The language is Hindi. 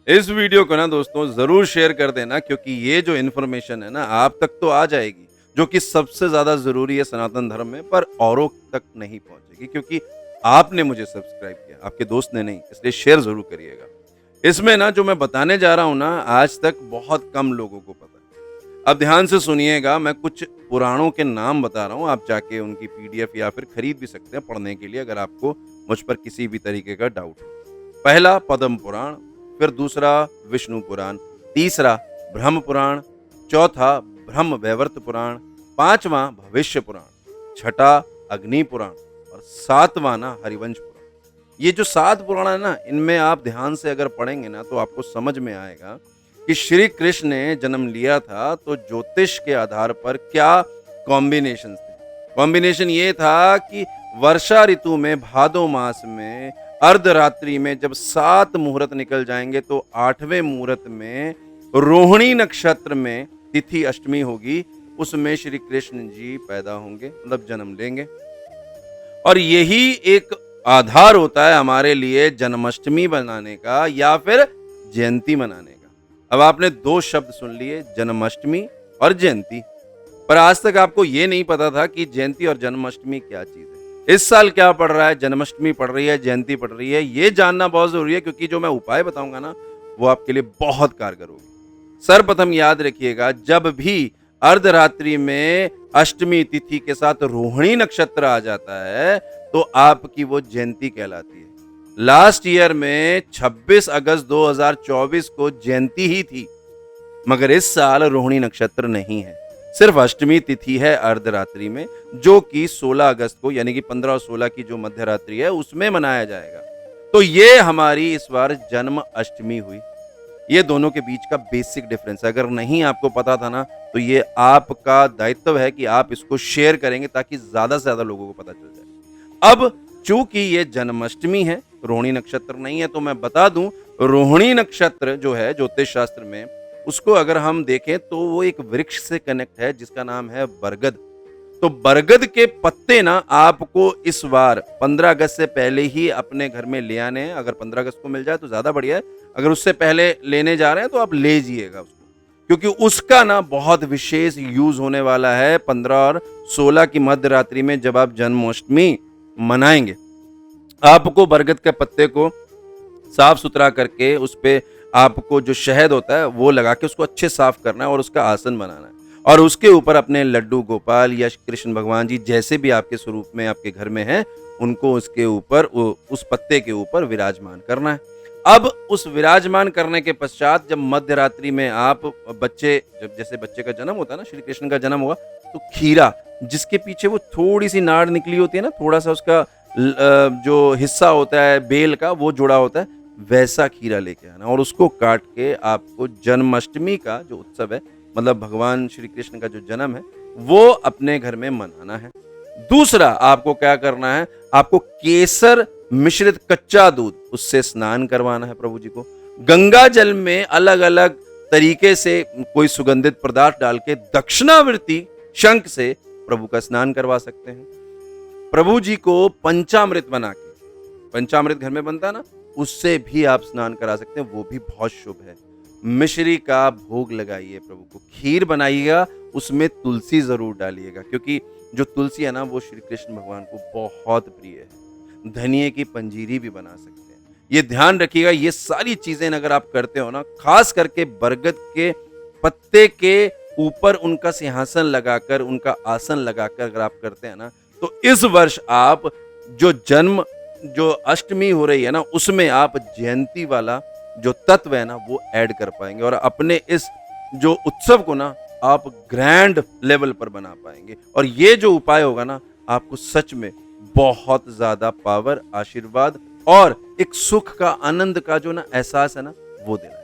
इस वीडियो को ना दोस्तों ज़रूर शेयर कर देना, क्योंकि ये जो इन्फॉर्मेशन है ना आप तक तो आ जाएगी, जो कि सबसे ज़्यादा ज़रूरी है सनातन धर्म में, पर औरों तक नहीं पहुँचेगी, क्योंकि आपने मुझे सब्सक्राइब किया, आपके दोस्त ने नहीं, इसलिए शेयर ज़रूर करिएगा। इसमें ना जो मैं बताने जा रहा हूँ ना, आज तक बहुत कम लोगों को पता है। अब ध्यान से सुनिएगा, मैं कुछ पुराणों के नाम बता रहा हूँ, आप जाके उनकी पीडीएफ या फिर खरीद भी सकते हैं पढ़ने के लिए, अगर आपको मुझ पर किसी भी तरीके का डाउट हो। पहला पद्म पुराण, फिर दूसरा विष्णु पुराण, तीसरा ब्रह्म पुराण, चौथा ब्रह्म वैवर्त पुराण, पांचवा भविष्य पुराण, छठा अग्नि पुराण और सातवां ना हरिवंश पुराण। ये जो 7 पुराण है ना, इनमें आप ध्यान से अगर पढ़ेंगे ना तो आपको समझ में आएगा कि श्री कृष्ण ने जन्म लिया था तो ज्योतिष के आधार पर क्या कॉम्बिनेशन थे। कॉम्बिनेशन ये था कि वर्षा ऋतु में भादो मास में अर्धरात्रि में जब 7 मुहूर्त निकल जाएंगे तो 8वें मुहूर्त में रोहिणी नक्षत्र में तिथि अष्टमी होगी, उसमें श्री कृष्ण जी पैदा होंगे, मतलब जन्म लेंगे। और यही एक आधार होता है हमारे लिए जन्माष्टमी बनाने का या फिर जयंती मनाने का। अब आपने 2 शब्द सुन लिए, जन्माष्टमी और जयंती, पर आज तक आपको ये नहीं पता था कि जयंती और जन्माष्टमी क्या चीज है। इस साल क्या पड़ रहा है, जन्माष्टमी पड़ रही है, जयंती पड़ रही है, ये जानना बहुत जरूरी है, क्योंकि जो मैं उपाय बताऊंगा ना वो आपके लिए बहुत कारगर होगी। सर्वप्रथम याद रखिएगा, जब भी अर्धरात्रि में अष्टमी तिथि के साथ रोहिणी नक्षत्र आ जाता है तो आपकी वो जयंती कहलाती है। लास्ट ईयर में 26 अगस्त 2024 को जयंती ही थी, मगर इस साल रोहिणी नक्षत्र नहीं है, सिर्फ अष्टमी तिथि है अर्धरात्रि में, जो कि 16 अगस्त को यानी कि 15 और 16 की जो मध्य रात्रि है उसमें मनाया जाएगा। तो ये हमारी इस बार जन्म अष्टमी हुई। ये दोनों के बीच का बेसिक डिफरेंस है। अगर नहीं आपको पता था ना तो ये आपका दायित्व है कि आप इसको शेयर करेंगे ताकि ज्यादा से ज्यादा लोगों को पता चल जाए। अब चूंकि ये जन्माष्टमी है, रोहिणी नक्षत्र नहीं है, तो मैं बता दूं, रोहिणी नक्षत्र जो है ज्योतिष शास्त्र में, उसको अगर हम देखें तो वो एक वृक्ष से कनेक्ट है जिसका नाम है बरगद। तो बरगद के पत्ते ना आपको इस बार 15 अगस्त से पहले ही अपने घर में ले आने हैं। अगर 15 अगस्त को मिल जाए तो ज्यादा बढ़िया है, अगर उससे पहले लेने जा रहे हैं तो आप ले जाइएगा उसको, क्योंकि उसका ना बहुत विशेष यूज होने वाला है 15 और 16 की मध्य रात्रि में, जब आप जन्माष्टमी मनाएंगे। आपको बरगद के पत्ते को साफ सुथरा करके उस पे आपको जो शहद होता है वो लगा के उसको अच्छे साफ करना है और उसका आसन बनाना है, और उसके ऊपर अपने लड्डू गोपाल या कृष्ण भगवान जी जैसे भी आपके स्वरूप में आपके घर में हैं उनको उसके ऊपर उस पत्ते के ऊपर विराजमान करना है। अब उस विराजमान करने के पश्चात जब मध्य रात्रि में आप जब जैसे बच्चे का जन्म होता है ना, श्री कृष्ण का जन्म हुआ, तो खीरा जिसके पीछे वो थोड़ी सी नाड़ निकली होती है ना, थोड़ा सा उसका जो हिस्सा होता है बेल का वो जुड़ा होता है, वैसा खीरा लेके आना और उसको काट के आपको जन्माष्टमी का जो उत्सव है, मतलब भगवान श्री कृष्ण का जो जन्म है, वो अपने घर में मनाना है। दूसरा आपको क्या करना है, आपको केसर मिश्रित कच्चा दूध उससे स्नान करवाना है प्रभु जी को। गंगा जल में अलग अलग तरीके से कोई सुगंधित पदार्थ डाल के दक्षिणावर्ती शंख से प्रभु का स्नान करवा सकते हैं। प्रभु जी को पंचामृत बना के, पंचामृत घर में बनता है ना, उससे भी आप स्नान करा सकते हैं, वो भी बहुत शुभ है। मिश्री का भोग लगाइए प्रभु को, खीर बनाइएगा, उसमें तुलसी जरूर डालिएगा, क्योंकि जो तुलसी है ना वो श्री कृष्ण भगवान को बहुत प्रिय है। धनिये की पंजीरी भी बना सकते हैं। ये ध्यान रखिएगा, ये सारी चीजें अगर आप करते हो ना, खास करके बरगद के पत्ते के ऊपर उनका सिंहासन लगाकर, उनका आसन लगाकर अगर आप करते हैं ना, तो इस वर्ष आप जो अष्टमी हो रही है ना, उसमें आप जयंती वाला जो तत्व है ना वो ऐड कर पाएंगे और अपने इस जो उत्सव को ना आप ग्रैंड लेवल पर बना पाएंगे। और ये जो उपाय होगा ना, आपको सच में बहुत ज्यादा पावर, आशीर्वाद और एक सुख का, आनंद का जो ना एहसास है ना, वो देना है।